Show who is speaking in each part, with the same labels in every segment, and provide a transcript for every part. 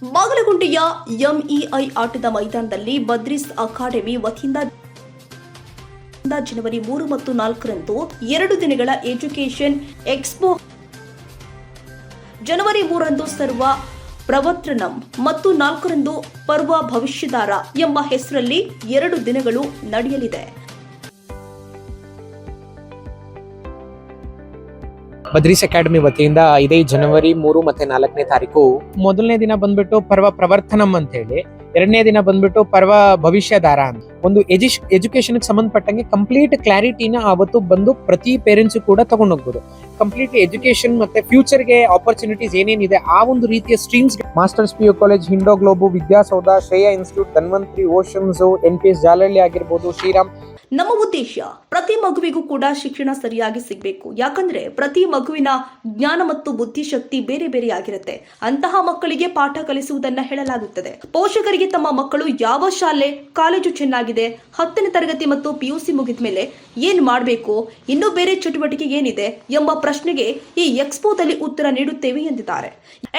Speaker 1: ಬಾಗಲಗುಂಟೆಯ MEI ಆಟದ ಮೈದಾನದಲ್ಲಿ ಬದ್ರಿಸ್ academy ವತಿಯಿಂದ ಜನವರಿ 3 ಮತ್ತು 4ರಂದು 2 ದಿನಗಳ ಎಜುಕೇಷನ್ ಎಕ್ಸ್ಪೋ ಜನವರಿ 3ರಂದು ಸರ್ವ ಪ್ರವರ್ತನಂ ಮತ್ತು 4ರಂದು ಪರ್ವ ಭವಿಷ್ಯಧಾರ ಎಂಬ ಹೆಸರಲ್ಲಿ 2 ದಿನಗಳು ನಡೆಯಲಿದೆ.
Speaker 2: ಬದ್ರೀಸ್ ಅಕಾಡೆಮಿ ವತಿಯಿಂದ ಇದೇ ಜನವರಿ 3 ಮತ್ತೆ 4ನೇ ತಾರೀಕು ಮೊದಲನೇ ದಿನ ಬಂದ್ಬಿಟ್ಟು ಪರ್ವ ಪ್ರವರ್ತನಂ ಅಂತ ಹೇಳಿ, ಎರಡನೇ ದಿನ ಬಂದ್ಬಿಟ್ಟು ಪರ್ವ ಭವಿಷ್ಯಧಾರ ಅಂತ ಒಂದು ಎಜುಕೇಶನ್ ಸಂಬಂಧಪಟ್ಟಂಗೆ ಕಂಪ್ಲೀಟ್ ಕ್ಲಾರಿಟಿನ ಅವತ್ತು ಬಂದು ಪ್ರತಿ ಪೇರೆಂಟ್ಸ್ ಕೂಡ ತಗೊಂಡೋಗ್ಬೋದು. ಕಂಪ್ಲೀಟ್ ಎಜುಕೇಶನ್ ಮತ್ತೆ ಫ್ಯೂಚರ್ಗೆ ಆಪರ್ಚುನಿಟೀಸ್ ಏನೇನಿದೆ ಆ ಒಂದು ರೀತಿಯ ಸ್ಟ್ರೀಮ್ಸ್ ಮಾಸ್ಟರ್ಸ್ PU ಕಾಲೇಜ್, ಹಿಂಡೋ ಗ್ಲೋಬು, Vidyasoudha, Shreya institute, Dhanvantri, oceans, NPS Jalahalli ಆಗಿರ್ಬೋದು, ಶ್ರೀರಾಮ್.
Speaker 1: ನಮ್ಮ ಉದ್ದೇಶ ಪ್ರತಿ ಮಗುವಿಗೂ ಕೂಡ ಶಿಕ್ಷಣ ಸರಿಯಾಗಿ ಸಿಗಬೇಕು. ಯಾಕಂದ್ರೆ ಪ್ರತಿ ಮಗುವಿನ ಜ್ಞಾನ ಮತ್ತು ಬುದ್ಧಿಶಕ್ತಿ ಬೇರೆ ಬೇರೆ ಆಗಿರುತ್ತೆ. ಅಂತಹ ಮಕ್ಕಳಿಗೆ ಪಾಠ ಕಲಿಸುವುದನ್ನ ಹೇಳಲಾಗುತ್ತದೆ. ಪೋಷಕರಿಗೆ ತಮ್ಮ ಮಕ್ಕಳು ಯಾವ ಶಾಲೆ, ಕಾಲೇಜು ಚೆನ್ನಾಗಿದೆ, 10ನೇ ತರಗತಿ ಮತ್ತು PUC ಮುಗಿದ ಮೇಲೆ ಏನ್ ಮಾಡಬೇಕು, ಇನ್ನೂ ಬೇರೆ ಚಟುವಟಿಕೆ ಏನಿದೆ ಎಂಬ ಪ್ರಶ್ನೆಗೆ ಈ ಎಕ್ಸ್ಪೋದಲ್ಲಿ ಉತ್ತರ ನೀಡುತ್ತೇವೆ ಎಂದಿದ್ದಾರೆ.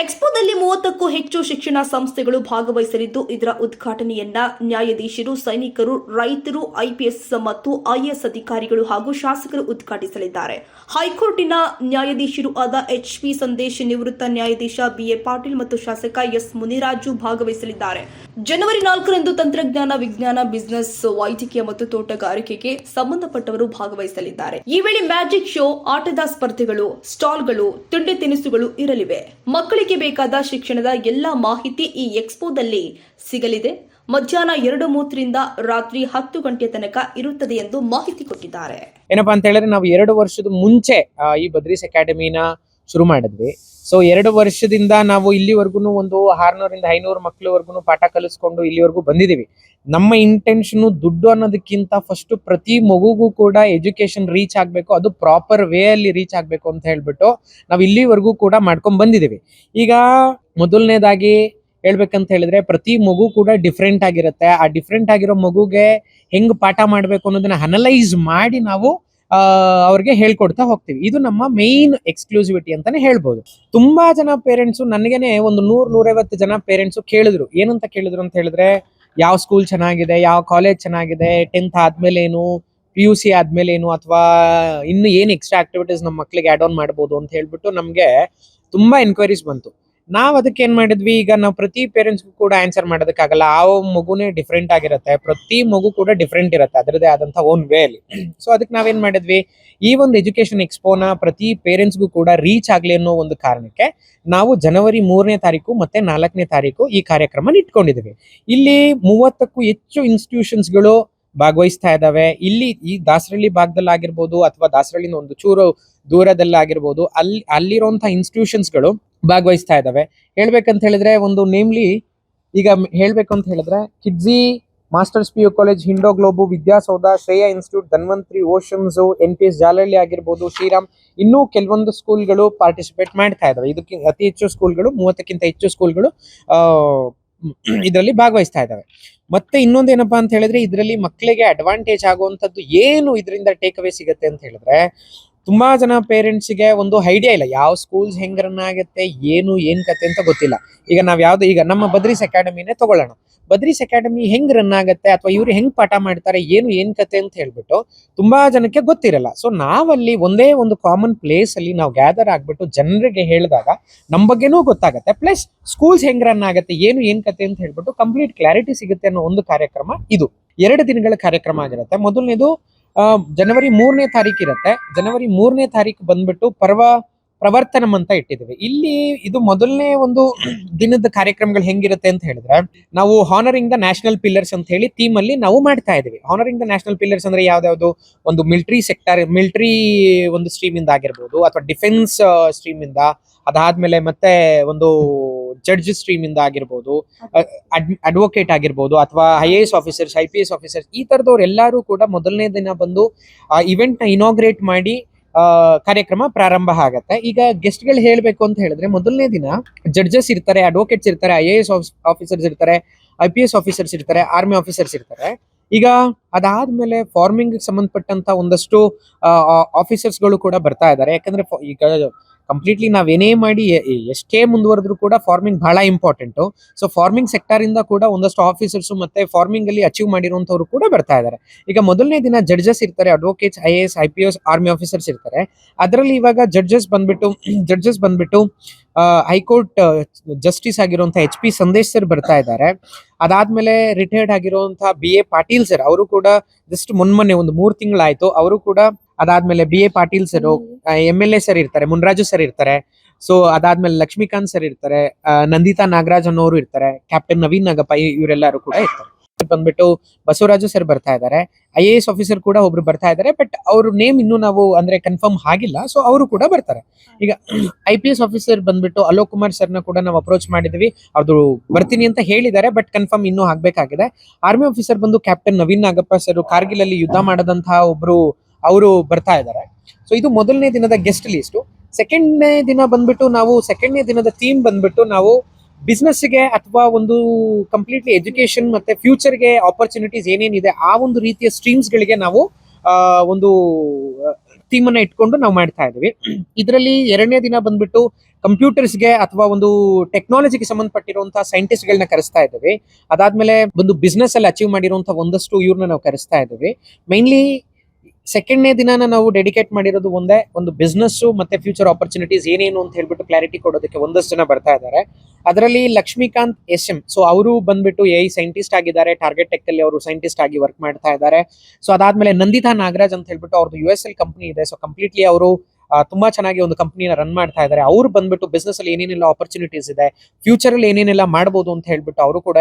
Speaker 1: ಎಕ್ಸ್ಪೋದಲ್ಲಿ 30ಕ್ಕೂ ಹೆಚ್ಚು ಶಿಕ್ಷಣ ಸಂಸ್ಥೆಗಳು ಭಾಗವಹಿಸಲಿದ್ದು, ಇದರ ಉದ್ಘಾಟನೆಯನ್ನ ನ್ಯಾಯಾಧೀಶರು, ಸೈನಿಕರು, ರೈತರು, IPS ಮತ್ತು IAS ಅಧಿಕಾರಿಗಳು ಹಾಗೂ ಶಾಸಕರು ಉದ್ಘಾಟಿಸಲಿದ್ದಾರೆ. ಹೈಕೋರ್ಟಿನ ನ್ಯಾಯಾಧೀಶರು ಆದ HP ಸಂದೇಶ್, ನಿವೃತ್ತ ನ್ಯಾಯಾಧೀಶ BA ಪಾಟೀಲ್ ಮತ್ತು ಶಾಸಕ S ಮುನಿರಾಜು ಭಾಗವಹಿಸಲಿದ್ದಾರೆ. ಜನವರಿ 4ರಂದು ತಂತ್ರಜ್ಞಾನ, ವಿಜ್ಞಾನ, ಬಿಸಿನೆಸ್, ವೈದ್ಯಕೀಯ ಮತ್ತು ತೋಟಗಾರಿಕೆಗೆ ಸಂಬಂಧಪಟ್ಟವರು ಭಾಗವಹಿಸಲಿದ್ದಾರೆ. ಈ ವೇಳೆ ಮ್ಯಾಜಿಕ್ ಶೋ, ಆಟದ ಸ್ಪರ್ಧೆಗಳು, ಸ್ಟಾಲ್ಗಳು, ತಿಂಡಿ ತಿನಿಸುಗಳು ಇರಲಿವೆ. ಮಕ್ಕಳಿಗೆ ಬೇಕಾದ ಶಿಕ್ಷಣದ ಎಲ್ಲಾ ಮಾಹಿತಿ ಈ ಎಕ್ಸ್ಪೋದಲ್ಲಿ ಸಿಗಲಿದೆ. ಮಧ್ಯಾಹ್ನ 2:30ರಿಂದ ರಾತ್ರಿ 10 ಗಂಟೆಯ ತನಕ ಇರುತ್ತದೆ ಎಂದು ಮಾಹಿತಿ ಕೊಟ್ಟಿದ್ದಾರೆ.
Speaker 2: ಏನಪ್ಪಾ ಅಂತ ಹೇಳಿದ್ರೆ, ನಾವು 2 ವರ್ಷದ ಮುಂಚೆ ಈ ಬದ್ರೀಸ್ ಅಕಾಡೆಮಿನ ಶುರು ಮಾಡಿದ್ವಿ. ಸೊ 2 ವರ್ಷದಿಂದ ನಾವು ಇಲ್ಲಿವರೆಗೂ ಒಂದು 600ರಿಂದ 500 ಮಕ್ಕಳವರೆಗೂ ಪಾಠ ಕಲಿಸ್ಕೊಂಡು ಇಲ್ಲಿವರೆಗೂ ಬಂದಿದ್ದೀವಿ. ನಮ್ಮ ಇಂಟೆನ್ಷನ್ ದುಡ್ಡು ಅನ್ನೋದಕ್ಕಿಂತ ಫಸ್ಟ್ ಪ್ರತಿ ಮಗುಗೂ ಕೂಡ ಎಜುಕೇಶನ್ ರೀಚ್ ಆಗ್ಬೇಕು, ಅದು ಪ್ರಾಪರ್ ವೇ ಅಲ್ಲಿ ರೀಚ್ ಆಗ್ಬೇಕು ಅಂತ ಹೇಳ್ಬಿಟ್ಟು ನಾವು ಇಲ್ಲಿವರೆಗೂ ಕೂಡ ಮಾಡ್ಕೊಂಡ್ ಬಂದಿದ್ದೀವಿ. ಈಗ ಮೊದಲನೇದಾಗಿ ಹೇಳ್ಬೇಕಂತ ಹೇಳಿದ್ರೆ, ಪ್ರತಿ ಮಗು ಕೂಡ ಡಿಫ್ರೆಂಟ್ ಆಗಿರುತ್ತೆ. ಆ ಡಿಫ್ರೆಂಟ್ ಆಗಿರೋ ಮಗುಗೆ ಹೆಂಗ್ ಪಾಠ ಮಾಡ್ಬೇಕು ಅನ್ನೋದನ್ನ ಅನಲೈಸ್ ಮಾಡಿ ನಾವು ಅವ್ರಿಗೆ ಹೇಳ್ಕೊಡ್ತಾ ಹೋಗ್ತೀವಿ. ಇದು ನಮ್ಮ ಮೇನ್ ಎಕ್ಸ್ಕ್ಲೂಸಿವಿಟಿ ಅಂತಾನೆ ಹೇಳ್ಬೋದು. ತುಂಬಾ ಜನ ಪೇರೆಂಟ್ಸ್ ನನಗೇನೆ ಒಂದು 100-150 ಜನ ಪೇರೆಂಟ್ಸ್ ಕೇಳಿದ್ರು. ಏನಂತ ಕೇಳಿದ್ರು ಅಂತ ಹೇಳಿದ್ರೆ, ಯಾವ ಸ್ಕೂಲ್ ಚೆನ್ನಾಗಿದೆ, ಯಾವ ಕಾಲೇಜ್ ಚೆನ್ನಾಗಿದೆ, 10th ಆದ್ಮೇಲೆ ಏನು, PUC ಆದ್ಮೇಲೆ ಏನು, ಅಥವಾ ಇನ್ನು ಏನು ಎಕ್ಸ್ಟ್ರಾ ಆಕ್ಟಿವಿಟೀಸ್ ನಮ್ಮ ಮಕ್ಳಿಗೆ ಆಡ್ ಆನ್ ಮಾಡ್ಬೋದು ಅಂತ ಹೇಳ್ಬಿಟ್ಟು ನಮ್ಗೆ ತುಂಬಾ ಎನ್ಕ್ವೈರೀಸ್ ಬಂತು. ನಾವ್ ಅದಕ್ಕೆ ಏನ್ ಮಾಡಿದ್ವಿ, ಈಗ ನಾವು ಪ್ರತಿ ಪೇರೆಂಟ್ಸ್ಗೂ ಕೂಡ ಆನ್ಸರ್ ಮಾಡೋದಕ್ಕಾಗಲ್ಲ. ಆ ಮಗುನೇ ಡಿಫ್ರೆಂಟ್ ಆಗಿರುತ್ತೆ, ಪ್ರತಿ ಮಗು ಕೂಡ ಡಿಫ್ರೆಂಟ್ ಇರುತ್ತೆ ಅದರದೇ ಆದಂತ ಓನ್ ವೇ ಅಲ್ಲಿ. ಸೊ ಅದಕ್ಕೆ ನಾವೇನ್ ಮಾಡಿದ್ವಿ, ಈ ಒಂದು ಎಜುಕೇಶನ್ ಎಕ್ಸ್ಪೋನ ಪ್ರತಿ ಪೇರೆಂಟ್ಸ್ಗೂ ಕೂಡ ರೀಚ್ ಆಗ್ಲಿ ಅನ್ನೋ ಒಂದು ಕಾರಣಕ್ಕೆ ನಾವು ಜನವರಿ 3ನೇ ತಾರೀಕು ಮತ್ತೆ 4ನೇ ತಾರೀಕು ಈ ಕಾರ್ಯಕ್ರಮ ಇಟ್ಕೊಂಡಿದ್ದೀವಿ. ಇಲ್ಲಿ 30ಕ್ಕೂ ಹೆಚ್ಚು ಇನ್ಸ್ಟಿಟ್ಯೂಷನ್ಸ್ಗಳು ಭಾಗವಹಿಸ್ತಾ ಇದ್ದಾವೆ. ಇಲ್ಲಿ ಈ ದಾಸರಳ್ಳಿ ಭಾಗದಲ್ಲಿ ಆಗಿರ್ಬೋದು, ಅಥವಾ ದಾಸರಳ್ಳಿನ ಒಂದು ಚೂರು ದೂರದಲ್ಲಿ ಆಗಿರ್ಬೋದು, ಅಲ್ಲಿರುವಂತಹ ಇನ್ಸ್ಟಿಟ್ಯೂಷನ್ಸ್ಗಳು ಭಾಗವಹಿಸ್ತಾ ಇದ್ದಾವೆ. ಹೇಳ್ಬೇಕಂತ ಹೇಳಿದ್ರೆ, ಒಂದು ನೇಮ್ಲಿ ಈಗ ಹೇಳ್ಬೇಕು ಅಂತ ಹೇಳಿದ್ರೆ, ಕಿಡ್ಜಿ, ಮಾಸ್ಟರ್ಸ್ PU ಕಾಲೇಜ್, ಹಿಂಡೋ ಗ್ಲೋಬು, Vidyasoudha, Shreya institute, Dhanvantri, oceans, NPS Jalahalli ಆಗಿರ್ಬೋದು, ಶ್ರೀರಾಮ್, ಇನ್ನೂ ಕೆಲವೊಂದು ಸ್ಕೂಲ್ಗಳು ಪಾರ್ಟಿಸಿಪೇಟ್ ಮಾಡ್ತಾ ಇದಾವೆ. ಇದಕ್ಕೆ ಅತಿ ಹೆಚ್ಚು ಸ್ಕೂಲ್ಗಳು, 30ಕ್ಕಿಂತ ಹೆಚ್ಚು ಸ್ಕೂಲ್ಗಳು ಇದರಲ್ಲಿ ಭಾಗವಹಿಸ್ತಾ ಇದ್ದಾವೆ. ಮತ್ತೆ ಇನ್ನೊಂದೇನಪ್ಪಾ ಅಂತ ಹೇಳಿದ್ರೆ, ಇದರಲ್ಲಿ ಮಕ್ಕಳಿಗೆ ಅಡ್ವಾಂಟೇಜ್ ಆಗುವಂತದ್ದು ಏನು ಇದರಿಂದ ಟೇಕ್ ಅವೇ ಸಿಗುತ್ತೆ ಅಂತ ಹೇಳಿದ್ರೆ, ತುಂಬಾ ಜನ ಪೇರೆಂಟ್ಸ್ಗೆ ಒಂದು ಐಡಿಯಾ ಇಲ್ಲ, ಯಾವ ಸ್ಕೂಲ್ಸ್ ಹೆಂಗ್ ರನ್ ಆಗುತ್ತೆ, ಏನ್ ಕತೆ ಅಂತ ಗೊತ್ತಿಲ್ಲ. ಈಗ ನಾವ್ ಯಾವ್ದು, ಈಗ ನಮ್ಮ ಬದ್ರೀಸ್ ಅಕಾಡೆಮಿನೇ ತಗೊಳ್ಳೋಣ. ಬದ್ರೀಸ್ ಅಕಾಡೆಮಿ ಹೆಂಗ್ ರನ್ ಆಗುತ್ತೆ, ಅಥವಾ ಇವ್ರು ಹೆಂಗ್ ಪಾಠ ಮಾಡ್ತಾರೆ, ಏನ್ ಕತೆ ಅಂತ ಹೇಳ್ಬಿಟ್ಟು ತುಂಬಾ ಜನಕ್ಕೆ ಗೊತ್ತಿರಲ್ಲ. ಸೊ ನಾವಲ್ಲಿ ಒಂದೇ ಒಂದು ಕಾಮನ್ ಪ್ಲೇಸ್ ಅಲ್ಲಿ ನಾವು ಗ್ಯಾದರ್ ಆಗ್ಬಿಟ್ಟು ಜನರಿಗೆ ಹೇಳಿದಾಗ ನಮ್ ಬಗ್ಗೆನೂ ಗೊತ್ತಾಗತ್ತೆ, ಪ್ಲಸ್ ಸ್ಕೂಲ್ಸ್ ಹೆಂಗ್ ರನ್ ಆಗುತ್ತೆ, ಏನ್ ಕತೆ ಅಂತ ಹೇಳ್ಬಿಟ್ಟು ಕಂಪ್ಲೀಟ್ ಕ್ಲಾರಿಟಿ ಸಿಗುತ್ತೆ ಅನ್ನೋ ಒಂದು ಕಾರ್ಯಕ್ರಮ ಇದು. 2 ದಿನಗಳ ಕಾರ್ಯಕ್ರಮ ಆಗಿರುತ್ತೆ. ಮೊದಲನೇದು ಜನವರಿ 3ನೇ ತಾರೀಕು ಇರುತ್ತೆ. ಜನವರಿ 3ನೇ ತಾರೀಕು ಬಂದ್ಬಿಟ್ಟು ಪರ್ವ ಪ್ರವರ್ತನಂ ಅಂತ ಇಟ್ಟಿದ್ದೀವಿ. ಇಲ್ಲಿ ಇದು ಮೊದಲನೇ ಒಂದು ದಿನದ ಕಾರ್ಯಕ್ರಮಗಳು ಹೆಂಗಿರುತ್ತೆ ಅಂತ ಹೇಳಿದ್ರೆ, ನಾವು ಹಾನರಿಂಗ್ ದ ನ್ಯಾಷನಲ್ ಪಿಲ್ಲರ್ಸ್ ಅಂತ ಹೇಳಿ ಥೀಮ್ ಅಲ್ಲಿ ನಾವು ಮಾಡ್ತಾ ಇದೀವಿ. ಹಾನರಿಂಗ್ ದ ನ್ಯಾಷನಲ್ ಪಿಲ್ಲರ್ಸ್ ಅಂದ್ರೆ ಯಾವ್ದಾವ್ದು, ಒಂದು ಮಿಲಿಟರಿ ಸೆಕ್ಟರ್, ಮಿಲಿಟರಿ ಒಂದು ಸ್ಟ್ರೀಮ್ ಇಂದ ಆಗಿರ್ಬೋದು, ಅಥವಾ ಡಿಫೆನ್ಸ್ ಸ್ಟ್ರೀಮ್ ಇಂದ, ಅದಾದ್ಮೇಲೆ ಮತ್ತೆ ಒಂದು ಜಡ್ಜ್ ಸ್ಟ್ರೀಮ್ ಇಂದ ಆಗಿರ್ಬೋದು, ಅಡ್ವೊಕೇಟ್ ಆಗಿರ್ಬೋದು, ಅಥವಾ IAS ಆಫೀಸರ್ಸ್, IPS ಆಫೀಸರ್ಸ್, ಈ ತರದವ್ರು ಎಲ್ಲರೂ ಕೂಡ ಮೊದಲನೇ ದಿನ ಬಂದು ಇವೆಂಟ್ ನ ಇನಾಗ್ರೇಟ್ ಮಾಡಿ ಕಾರ್ಯಕ್ರಮ ಪ್ರಾರಂಭ ಆಗತ್ತೆ. ಈಗ ಗೆಸ್ಟ್ ಗಳು ಹೇಳ್ಬೇಕು ಅಂತ ಹೇಳಿದ್ರೆ, ಮೊದಲನೇ ದಿನ ಜಡ್ಜಸ್ ಇರ್ತಾರೆ, ಅಡ್ವೊಕೇಟ್ಸ್ ಇರ್ತಾರೆ, IAS ಆಫೀಸರ್ಸ್ ಇರ್ತಾರೆ, IPS ಆಫೀಸರ್ಸ್ ಇರ್ತಾರೆ, ಆರ್ಮಿ ಆಫೀಸರ್ಸ್ ಇರ್ತಾರೆ. ಈಗ ಅದಾದ್ಮೇಲೆ ಫಾರ್ಮಿಂಗ್ ಸಂಬಂಧಪಟ್ಟಂತ ಒಂದಷ್ಟು ಆಫೀಸರ್ಸ್ ಗಳು ಕೂಡ ಬರ್ತಾ ಇದ್ದಾರೆ. ಯಾಕಂದ್ರೆ ಈಗ ಕಂಪ್ಲೀಟ್ಲಿ ನಾವೇನೇ ಮಾಡಿ ಎಷ್ಟೇ ಮುಂದುವರೆದ್ರು ಕೂಡ ಫಾರ್ಮಿಂಗ್ ಬಹಳ ಇಂಪಾರ್ಟೆಂಟು. ಸೊ ಫಾರ್ಮಿಂಗ್ ಸೆಕ್ಟರ್ ಇಂದ ಕೂಡ ಒಂದಷ್ಟು ಆಫೀಸರ್ಸ್ ಮತ್ತೆ ಫಾರ್ಮಿಂಗ್ ಅಲ್ಲಿ ಅಚೀವ್ ಮಾಡಿರುವಂತವ್ರು ಕೂಡ ಬರ್ತಾ ಇದ್ದಾರೆ. ಈಗ ಮೊದಲನೇ ದಿನ ಜಡ್ಜಸ್ ಇರ್ತಾರೆ, advocates, IAS, IPS, army officers ಇರ್ತಾರೆ. ಅದರಲ್ಲಿ ಇವಾಗ ಜಡ್ಜಸ್ ಬಂದ್ಬಿಟ್ಟು ಹೈಕೋರ್ಟ್ ಜಸ್ಟಿಸ್ ಆಗಿರುವಂತ HP ಸಂದೇಶ್ ಸರ್ ಬರ್ತಾ ಇದ್ದಾರೆ. ಅದಾದ್ಮೇಲೆ ರಿಟೈರ್ಡ್ ಆಗಿರುವಂತಹ BA ಪಾಟೀಲ್ ಸರ್, ಅವರು ಕೂಡ ಜಸ್ಟ್ ಮೊನ್ನೆ ಒಂದು 3 ತಿಂಗಳಾಯ್ತು, ಅವರು ಕೂಡ. ಅದಾದ್ಮೇಲೆ BA Patil sir, MLA sir ಇರ್ತಾರೆ, ಮುನ್ರಾಜು ಸರ್ ಇರ್ತಾರೆ. ಸೊ ಅದಾದ್ಮೇಲೆ ಲಕ್ಷ್ಮೀಕಾಂತ್ ಸರ್ ಇರ್ತಾರೆ, ನಂದಿತಾ ನಾಗರಾಜ್ ಅನ್ನೋರು ಇರ್ತಾರೆ, ಕ್ಯಾಪ್ಟನ್ ನವೀನ್ ನಾಗಪ್ಪ, ಇವರೆಲ್ಲರೂ ಕೂಡ ಇರ್ತಾರೆ. ಬಂದ್ಬಿಟ್ಟು ಬಸವರಾಜು ಸರ್ ಬರ್ತಾ ಇದ್ದಾರೆ, IAS ಆಫೀಸರ್ ಕೂಡ ಒಬ್ರು ಬರ್ತಾ ಇದ್ದಾರೆ. ಬಟ್ ಅವ್ರ ನೇಮ್ ಇನ್ನೂ ನಾವು ಅಂದ್ರೆ ಕನ್ಫರ್ಮ್ ಆಗಿಲ್ಲ, ಸೊ ಅವರು ಕೂಡ ಬರ್ತಾರೆ. ಈಗ IPS ಆಫೀಸರ್ ಬಂದ್ಬಿಟ್ಟು ಅಲೋಕ್ ಕುಮಾರ್ ಸರ್ನ ಕೂಡ ನಾವು ಅಪ್ರೋಚ್ ಮಾಡಿದ್ವಿ, ಅವ್ರು ಬರ್ತೀನಿ ಅಂತ ಹೇಳಿದ್ದಾರೆ, ಬಟ್ ಕನ್ಫರ್ಮ್ ಇನ್ನೂ ಆಗ್ಬೇಕಾಗಿದೆ. ಆರ್ಮಿ ಆಫೀಸರ್ ಬಂದು ಕ್ಯಾಪ್ಟನ್ ನವೀನ್ ನಾಗಪ್ಪ ಸರ್, ಕಾರ್ಗಿಲ್ ಅಲ್ಲಿ ಯುದ್ಧ ಮಾಡದಂತಹ ಒಬ್ರು, ಅವರು ಬರ್ತಾ ಇದ್ದಾರೆ. ಸೊ ಇದು ಮೊದಲನೇ ದಿನದ ಗೆಸ್ಟ್ ಲಿಸ್ಟ್. ಸೆಕೆಂಡ್ನೇ ದಿನದ ಥೀಮ್ ಬಂದ್ಬಿಟ್ಟು ನಾವು ಬಿಸ್ನೆಸ್ಗೆ ಅಥವಾ ಒಂದು ಕಂಪ್ಲೀಟ್ಲಿ ಎಜುಕೇಶನ್ ಮತ್ತೆ ಫ್ಯೂಚರ್ಗೆ ಆಪರ್ಚುನಿಟೀಸ್ ಏನೇನಿದೆ ಆ ಒಂದು ರೀತಿಯ ಸ್ಟ್ರೀಮ್ಸ್ ಗಳಿಗೆ ನಾವು ಒಂದು ಥೀಮ್ ಅನ್ನ ಇಟ್ಕೊಂಡು ನಾವು ಮಾಡ್ತಾ ಇದೀವಿ. ಇದರಲ್ಲಿ ಎರಡನೇ ದಿನ ಬಂದ್ಬಿಟ್ಟು ಕಂಪ್ಯೂಟರ್ಸ್ಗೆ ಅಥವಾ ಒಂದು ಟೆಕ್ನಾಲಜಿಗೆ ಸಂಬಂಧಪಟ್ಟಿರುವಂತಹ ಸೈಂಟಿಸ್ಟ್ ಗಳನ್ನ ಕರೆಸ್ತಾ ಇದ್ದೀವಿ. ಅದಾದ್ಮೇಲೆ ಒಂದು ಬಿಸ್ನೆಸ್ ಅಲ್ಲಿ ಅಚೀವ್ ಮಾಡಿರುವಂತಹ ಒಂದಷ್ಟು ಇವ್ರನ್ನ ನಾವು ಕರೆಸ್ತಾ ಇದ್ದೀವಿ. ಮೈನ್ಲಿ ಸೆಕೆಂಡ್ನೇ ದಿನಾನ ನಾವು ಡೆಡಿಕೇಟ್ ಮಾಡಿರೋದು ಒಂದು ಬಿಸ್ನೆಸ್ ಮತ್ತೆ ಫ್ಯೂಚರ್ ಆಪರ್ಚುನಿಟೀಸ್ ಏನೇನು ಅಂತ ಹೇಳ್ಬಿಟ್ಟು ಕ್ಲಾರಿಟಿ ಕೊಡೋದಕ್ಕೆ ಒಂದಷ್ಟು ಜನ ಬರ್ತಾ ಇದ್ದಾರೆ. ಅದರಲ್ಲಿ ಲಕ್ಷ್ಮೀಕಾಂತ್ SM, ಸೊ ಅವರು ಬಂದ್ಬಿಟ್ಟು AI ಸೈಂಟಿಸ್ಟ್ ಆಗಿದ್ದಾರೆ, ಟಾರ್ಗೆಟ್ ಟೆಕ್ ಅಲ್ಲಿ ಅವರು ಸೈಂಟಿಸ್ಟ್ ಆಗಿ ವರ್ಕ್ ಮಾಡ್ತಾ ಇದ್ದಾರೆ. ಸೊ ಅದಾದ್ಮೇಲೆ ನಂದಿತಾ ನಾಗರಾಜ್ ಅಂತ ಹೇಳ್ಬಿಟ್ಟು ಅವ್ರದ್ದು USL ಕಂಪನಿ ಇದೆ. ಸೊ ಕಂಪ್ಲೀಟ್ಲಿ ಅವರು ತುಂಬಾ ಚೆನ್ನಾಗಿ ಒಂದು ಕಂಪನಿನ ರನ್ ಮಾಡ್ತಾ ಇದ್ದಾರೆ. ಅವ್ರು ಬಂದ್ಬಿಟ್ಟು ಬಿಸ್ನೆಸ್ ಅಲ್ಲಿ ಏನೇನೆಲ್ಲ ಆಪರ್ಚುನಿಟೀಸ್ ಇದೆ, ಫ್ಯೂಚರ್ ಅಲ್ಲಿ ಏನೇನೆಲ್ಲ ಮಾಡಬಹುದು ಅಂತ ಹೇಳ್ಬಿಟ್ಟು ಅವರು ಕೂಡ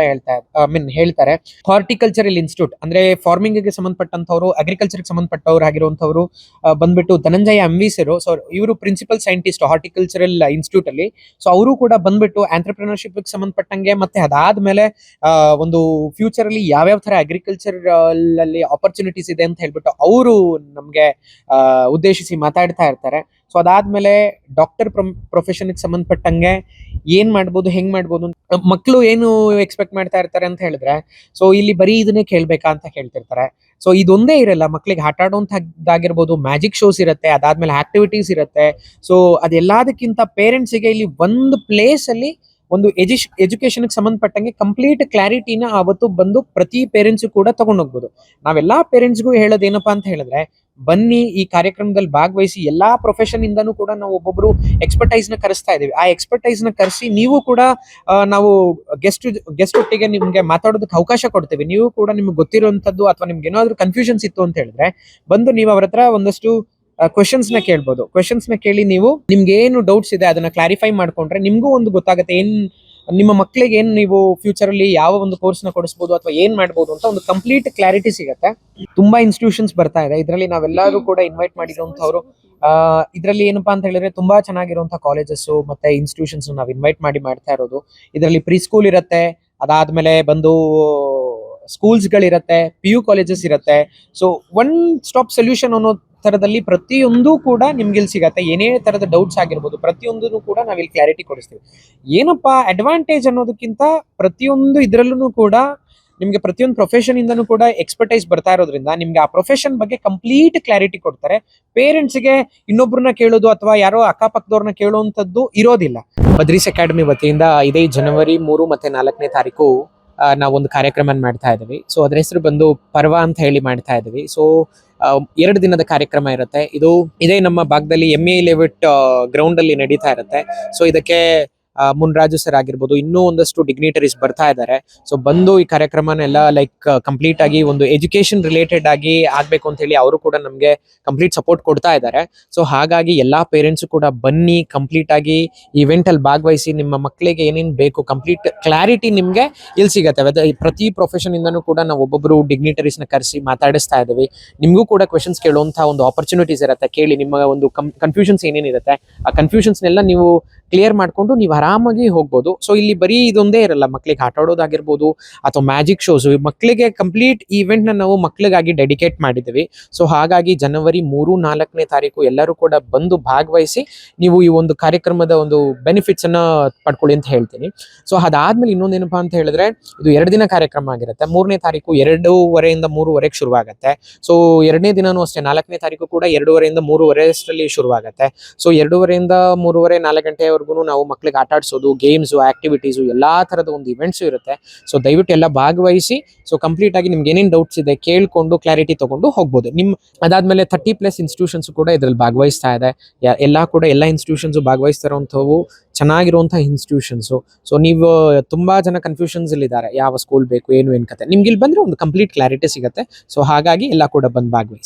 Speaker 2: ಹೇಳ್ತಾರೆ. ಹಾರ್ಟಿಕಲ್ಚರಲ್ ಇನ್ಸ್ಟಿಟ್ಯೂಟ್ ಅಂದ್ರೆ ಫಾರ್ಮಿಂಗ್ ಗೆ ಸಂಬಂಧಪಟ್ಟಂತವ್ರು, ಅಗ್ರಿಕಲ್ಚರ್ ಗೆ ಸಂಬಂಧಪಟ್ಟವ್ರು ಆಗಿರುವಂತವ್ರು ಬಂದ್ಬಿಟ್ಟು ಧನಂಜಯ MV ಸರ್. ಸೊ ಇವರು ಪ್ರಿನ್ಸಿಪಲ್ ಸೈಂಟಿಸ್ಟ್ ಹಾರ್ಟಿಕಲ್ಚರಲ್ ಇನ್ಸ್ಟಿಟ್ಯೂಟ್ ಅಲ್ಲಿ. ಸೊ ಅವರು ಕೂಡ ಬಂದ್ಬಿಟ್ಟು ಆಂಟ್ರಪ್ರಿನರ್ಶಿಪ್ ಗೆ ಸಂಬಂಧಪಟ್ಟಂಗೆ ಮತ್ತೆ ಅದಾದ್ಮೇಲೆ ಒಂದು ಫ್ಯೂಚರ್ ಅಲ್ಲಿ ಯಾವ್ಯಾವ ತರ ಅಗ್ರಿಕಲ್ಚರ್ ಅಲ್ಲಿ ಆಪರ್ಚುನಿಟೀಸ್ ಇದೆ ಅಂತ ಹೇಳ್ಬಿಟ್ಟು ಅವರು ನಮ್ಗೆ ಉದ್ದೇಶಿಸಿ ಮಾತಾಡ್ತಾ ಇರ್ತಾರೆ. ಸೊ ಅದಾದ್ಮೇಲೆ ಡಾಕ್ಟರ್ ಪ್ರೊಫೆಷನ್ ಗೆ ಸಂಬಂಧಪಟ್ಟಂಗೆ ಏನ್ ಮಾಡ್ಬೋದು, ಹೆಂಗ್ ಮಾಡ್ಬೋದು, ಮಕ್ಕಳು ಏನು ಎಕ್ಸ್ಪೆಕ್ಟ್ ಮಾಡ್ತಾ ಇರ್ತಾರೆ ಅಂತ ಹೇಳಿದ್ರೆ, ಸೊ ಇಲ್ಲಿ ಬರೀ ಇದನ್ನೇ ಕೇಳ್ಬೇಕಾ ಅಂತ ಕೇಳ್ತಿರ್ತಾರೆ. ಸೊ ಇದೊಂದೇ ಇರಲ್ಲ, ಮಕ್ಳಿಗೆ ಆಟ ಆಡೋಂಥದ್ದಾಗಿರ್ಬೋದು, ಮ್ಯಾಜಿಕ್ ಶೋಸ್ ಇರುತ್ತೆ, ಅದಾದ್ಮೇಲೆ ಆಕ್ಟಿವಿಟೀಸ್ ಇರುತ್ತೆ. ಸೊ ಅದೆಲ್ಲದಕ್ಕಿಂತ ಪೇರೆಂಟ್ಸ್ಗೆ ಇಲ್ಲಿ ಒಂದು ಪ್ಲೇಸ್ ಅಲ್ಲಿ ಒಂದು ಎಜುಕೇಶನ್ ಸಂಬಂಧಪಟ್ಟಂಗೆ ಕಂಪ್ಲೀಟ್ ಕ್ಲಾರಿಟಿನ ಅವತ್ತು ಬಂದು ಪ್ರತಿ ಪೇರೆಂಟ್ಸ್ ಕೂಡ ತಗೊಂಡೋಗ್ಬೋದು. ನಾವೆಲ್ಲಾ ಪೇರೆಂಟ್ಸ್ಗೂ ಹೇಳೋದೇನಪ್ಪಾ ಅಂತ ಹೇಳಿದ್ರೆ, ಬನ್ನಿ ಈ ಕಾರ್ಯಕ್ರಮದಲ್ಲಿ ಭಾಗವಹಿಸಿ. ಎಲ್ಲಾ ಪ್ರೊಫೆಷನ್ ಇಂದಾನು ಕೂಡ ನಾವು ಒಬ್ಬೊಬ್ರು ಎಕ್ಸ್ಪರ್ಟೈಸ್ ನ ಕರೆಸ್ತಾ ಇದೀವಿ. ಆ ಎಕ್ಸ್ಪರ್ಟೈಸ್ ನ ಕರೆಸಿ ನೀವು ಕೂಡ ನಾವು ಗೆಸ್ಟ್ ಒಟ್ಟಿಗೆ ನಿಮ್ಗೆ ಮಾತಾಡೋದಕ್ಕೆ ಅವಕಾಶ ಕೊಡ್ತೇವೆ. ನೀವು ಕೂಡ ನಿಮ್ಗೆ ಗೊತ್ತಿರುವಂತದ್ದು ಅಥವಾ ನಿಮ್ಗೆ ಏನಾದ್ರು ಕನ್ಫ್ಯೂಷನ್ಸ್ ಇತ್ತು ಅಂತ ಹೇಳಿದ್ರೆ ಬಂದು ನೀವು ಅವ್ರ ಹತ್ರ ಒಂದಷ್ಟು ಕ್ವೆಶನ್ಸ್ ನ ಕೇಳ್ಬೋದು. ಕ್ವೆಶನ್ಸ್ ನ ಕೇಳಿ ನೀವು ನಿಮ್ಗೆ ಏನು ಡೌಟ್ಸ್ ಇದೆ ಅದನ್ನ ಕ್ಲಾರಿಫೈ ಮಾಡ್ಕೊಂಡ್ರೆ ನಿಮ್ಗೂ ಒಂದು ಗೊತ್ತಾಗುತ್ತೆ, ನಿಮ್ಮ ಮಕ್ಕಳಿಗೆ ಏನ್ ನೀವು ಫ್ಯೂಚರ್ ಅಲ್ಲಿ ಯಾವ ಒಂದು ಕೋರ್ಸ್ ನ ಕೊಡಿಸಬಹುದು ಅಥವಾ ಏನ್ ಮಾಡ್ಬೋದು ಅಂತ ಒಂದು ಕಂಪ್ಲೀಟ್ ಕ್ಲಾರಿಟಿ ಸಿಗುತ್ತೆ. ತುಂಬಾ ಇನ್ಸ್ಟಿಟ್ಯೂಷನ್ಸ್ ಬರ್ತಾ ಇದೆ. ಇದರಲ್ಲಿ ನಾವೆಲ್ಲರೂ ಕೂಡ ಇನ್ವೈಟ್ ಮಾಡಿರುವಂತವ್ರು. ಇದರಲ್ಲಿ ಏನಪ್ಪಾ ಅಂತ ಹೇಳಿದ್ರೆ ತುಂಬಾ ಚೆನ್ನಾಗಿರುವಂತಹ ಕಾಲೇಜಸ್ ಮತ್ತೆ ಇನ್ಸ್ಟಿಟ್ಯೂಷನ್ಸ್ ನಾವು ಇನ್ವೈಟ್ ಮಾಡ್ತಾ ಇರೋದು. ಇದರಲ್ಲಿ ಪ್ರೀ ಸ್ಕೂಲ್ ಇರುತ್ತೆ, ಅದಾದ್ಮೇಲೆ ಬಂದು ಸ್ಕೂಲ್ಸ್ ಗಳಿರತ್ತೆ, PU ಕಾಲೇಜಸ್ ಇರುತ್ತೆ. ಸೊ ಒನ್ ಸ್ಟಾಪ್ ಸೊಲ್ಯೂಷನ್ ಅನ್ನೋ ತರದಲ್ಲಿ ಪ್ರತಿಯೊಂದು ಕೂಡ ನಿಮ್ಗೆ ಇಲ್ಲಿ ಸಿಗತ್ತೆ. ಏನೇ ತರದ ಡೌಟ್ಸ್ ಆಗಿರ್ಬೋದು ಪ್ರತಿಯೊಂದನ್ನು ಕೂಡ ನಾವಿಲ್ಲಿ ಕ್ಲಾರಿಟಿ ಕೊಡಿಸ್ತೀವಿ. ಏನಪ್ಪಾ ಅಡ್ವಾಂಟೇಜ್ ಅನ್ನೋದಕ್ಕಿಂತ ಪ್ರತಿಯೊಂದು ಇದ್ರಲ್ಲೂ ಕೂಡ ನಿಮ್ಗೆ ಪ್ರತಿಯೊಂದು ಪ್ರೊಫೆಷನ್ ಇಂದನೂ ಕೂಡ ಎಕ್ಸ್ಪರ್ಟೈಸ್ ಬರ್ತಾ ಇರೋದ್ರಿಂದ ನಿಮ್ಗೆ ಆ ಪ್ರೊಫೆಷನ್ ಬಗ್ಗೆ ಕಂಪ್ಲೀಟ್ ಕ್ಲಾರಿಟಿ ಕೊಡ್ತಾರೆ. ಪೇರೆಂಟ್ಸ್ಗೆ ಇನ್ನೊಬ್ರನ್ನ ಕೇಳೋದು ಅಥವಾ ಯಾರೋ ಅಕ್ಕಪಕ್ಕದವ್ರನ್ನ ಕೇಳುವಂತದ್ದು ಇರೋದಿಲ್ಲ. ಬದ್ರೀಸ್ ಅಕಾಡೆಮಿ ವತಿಯಿಂದ ಇದೇ ಜನವರಿ 3 ಮತ್ತೆ 4ನೇ ತಾರೀಕು ನಾವೊಂದು ಕಾರ್ಯಕ್ರಮ ಮಾಡ್ತಾ ಇದೀವಿ. ಸೊ ಅದ್ರ ಹೆಸರು ಬಂದು ಪರ್ವ ಅಂತ ಹೇಳಿ ಮಾಡ್ತಾ ಇದೀವಿ. ಸೊ 2 ದಿನದ ಕಾರ್ಯಕ್ರಮ ಇರುತ್ತೆ. ಇದೇ ನಮ್ಮ ಭಾಗದಲ್ಲಿ MA ಲೆವೆಟ್ ಗ್ರೌಂಡ್ ಅಲ್ಲಿ ನಡೀತಾ ಇರುತ್ತೆ. ಸೊ ಇದಕ್ಕೆ ಮುನ್ರಾಜು ಸರ್ ಆಗಿರ್ಬೋದು, ಇನ್ನೂ ಒಂದಷ್ಟು ಡಿಗ್ನಿಟರೀಸ್ ಬರ್ತಾ ಇದ್ದಾರೆ. ಸೊ ಬಂದು ಈ ಕಾರ್ಯಕ್ರಮನೆಲ್ಲ ಕಂಪ್ಲೀಟ್ ಆಗಿ ಒಂದು ಎಜುಕೇಶನ್ ರಿಲೇಟೆಡ್ ಆಗಿ ಆಗ್ಬೇಕು ಅಂತ ಹೇಳಿ ಅವರು ಕೂಡ ನಮ್ಗೆ ಕಂಪ್ಲೀಟ್ ಸಪೋರ್ಟ್ ಕೊಡ್ತಾ ಇದ್ದಾರೆ. ಸೊ ಹಾಗಾಗಿ ಎಲ್ಲಾ ಪೇರೆಂಟ್ಸ್ ಕೂಡ ಬನ್ನಿ, ಕಂಪ್ಲೀಟ್ ಆಗಿ ಇವೆಂಟ್ ಅಲ್ಲಿ ಭಾಗವಹಿಸಿ. ನಿಮ್ಮ ಮಕ್ಕಳಿಗೆ ಏನೇನ್ ಬೇಕು ಕಂಪ್ಲೀಟ್ ಕ್ಲಾರಿಟಿ ನಿಮ್ಗೆ ಇಲ್ಲಿ ಸಿಗತ್ತೆ. ಪ್ರತಿ ಪ್ರೊಫೆಷನ್ ಇಂದನೂ ಕೂಡ ನಾವು ಒಬ್ಬೊಬ್ರು ಡಿಗ್ನಿಟರೀಸ್ ನ ಕರೆಸಿ ಮಾತಾಡಿಸ್ತಾ ಇದ್ದೀವಿ. ನಿಮ್ಗೂ ಕೂಡ ಕ್ವೆಶನ್ಸ್ ಕೇಳುವಂತಹ ಒಂದು ಆಪರ್ಚುನಿಟೀಸ್ ಇರುತ್ತೆ. ಕೇಳಿ, ನಿಮ್ಮ ಒಂದು ಕನ್ಫ್ಯೂಷನ್ಸ್ ಏನೇನಿರುತ್ತೆ ಆ ಕನ್ಫ್ಯೂಷನ್ಸ್ನೆಲ್ಲ ನೀವು ಕ್ಲಿಯರ್ ಮಾಡ್ಕೊಂಡು ನೀವು ಆರಾಮಾಗಿ ಹೋಗ್ಬೋದು. ಸೊ ಇಲ್ಲಿ ಬರೀ ಇದೊಂದೇ ಇರಲ್ಲ, ಮಕ್ಳಿಗೆ ಆಟ ಆಡೋದಾಗಿರ್ಬೋದು ಅಥವಾ ಮ್ಯಾಜಿಕ್ ಶೋಸ್, ಮಕ್ಕಳಿಗೆ ಕಂಪ್ಲೀಟ್ ಈವೆಂಟ್ ನ ನಾವು ಮಕ್ಕಳಿಗಾಗಿ ಡೆಡಿಕೇಟ್ ಮಾಡಿದ್ದೀವಿ. ಸೊ ಹಾಗಾಗಿ ಜನವರಿ 3-4ನೇ ತಾರೀಕು ಎಲ್ಲರೂ ಕೂಡ ಬಂದು ಭಾಗವಹಿಸಿ ನೀವು ಈ ಒಂದು ಕಾರ್ಯಕ್ರಮದ ಒಂದು ಬೆನಿಫಿಟ್ಸ್ ಅನ್ನ ಪಡ್ಕೊಳ್ಳಿ ಅಂತ ಹೇಳ್ತೀನಿ. ಸೊ ಅದಾದ್ಮೇಲೆ ಇನ್ನೊಂದೇನಪ್ಪಾ ಅಂತ ಹೇಳಿದ್ರೆ, ಇದು 2 ದಿನ ಕಾರ್ಯಕ್ರಮ ಆಗಿರುತ್ತೆ. 3ನೇ ತಾರೀಕು 2:30 3:00 ಶುರುವಾಗುತ್ತೆ. ಸೊ 2ನೇ ದಿನನೂ ಅಷ್ಟೇ, 4ನೇ ತಾರೀಕು ಕೂಡ 2:30 3:30 ಅಷ್ಟರಲ್ಲಿ ಶುರುವಾಗುತ್ತೆ. ಸೊ 2:30 3:30 4 ಗಂಟೆವರೆಗೂ ನಾವು ಮಕ್ಕಳಿಗೆ ಆಟ ಆಡಿಸೋದು, ಗೇಮ್ಸ್, ಆಕ್ಟಿವಿಟೀಸು, ಎಲ್ಲಾ ತರದ ಒಂದು ಇವೆಂಟ್ಸ್ ಇರುತ್ತೆ. ಸೊ ದಯವಿಟ್ಟು ಎಲ್ಲ ಭಾಗವಹಿಸಿ. ಸೊ ಕಂಪ್ಲೀಟ್ ಆಗಿ ನಿಮ್ಗೆ ಏನೇನು ಡೌಟ್ಸ್ ಇದೆ ಕೇಳ್ಕೊಂಡು ಕ್ಲಾರಿಟಿ ತಗೊಂಡು ಹೋಗ್ಬೋದು. ಅದಾದ್ಮೇಲೆ 30+ ಇನ್ಸ್ಟಿಟ್ಯೂಷನ್ಸ್ ಕೂಡ ಇದ್ರಲ್ಲಿ ಭಾಗವಹಿಸ್ತಾ ಇದೆ. ಎಲ್ಲ ಇನ್ಸ್ಟಿಟ್ಯೂಷನ್ಸ್ ಭಾಗವಹಿಸ್ತಾ ಇರುವಂತವು ಚೆನ್ನಾಗಿರುವಂತಹ ಇನ್ಸ್ಟಿಟ್ಯೂಷನ್ಸ್. ಸೊ ನೀವು ತುಂಬಾ ಜನ ಕನ್ಫ್ಯೂಷನ್ಸ್ ಇದ್ದಾರೆ, ಯಾವ ಸ್ಕೂಲ್ ಬೇಕು ಏನು ಕತೆ. ನಿಮ್ಗೆ ಇಲ್ಲಿ ಬಂದ್ರೆ ಒಂದು ಕಂಪ್ಲೀಟ್ ಕ್ಲಾರಿಟಿ ಸಿಗುತ್ತೆ. ಸೊ ಹಾಗಾಗಿ ಎಲ್ಲ ಕೂಡ ಬಂದು ಭಾಗವಹಿಸಿ.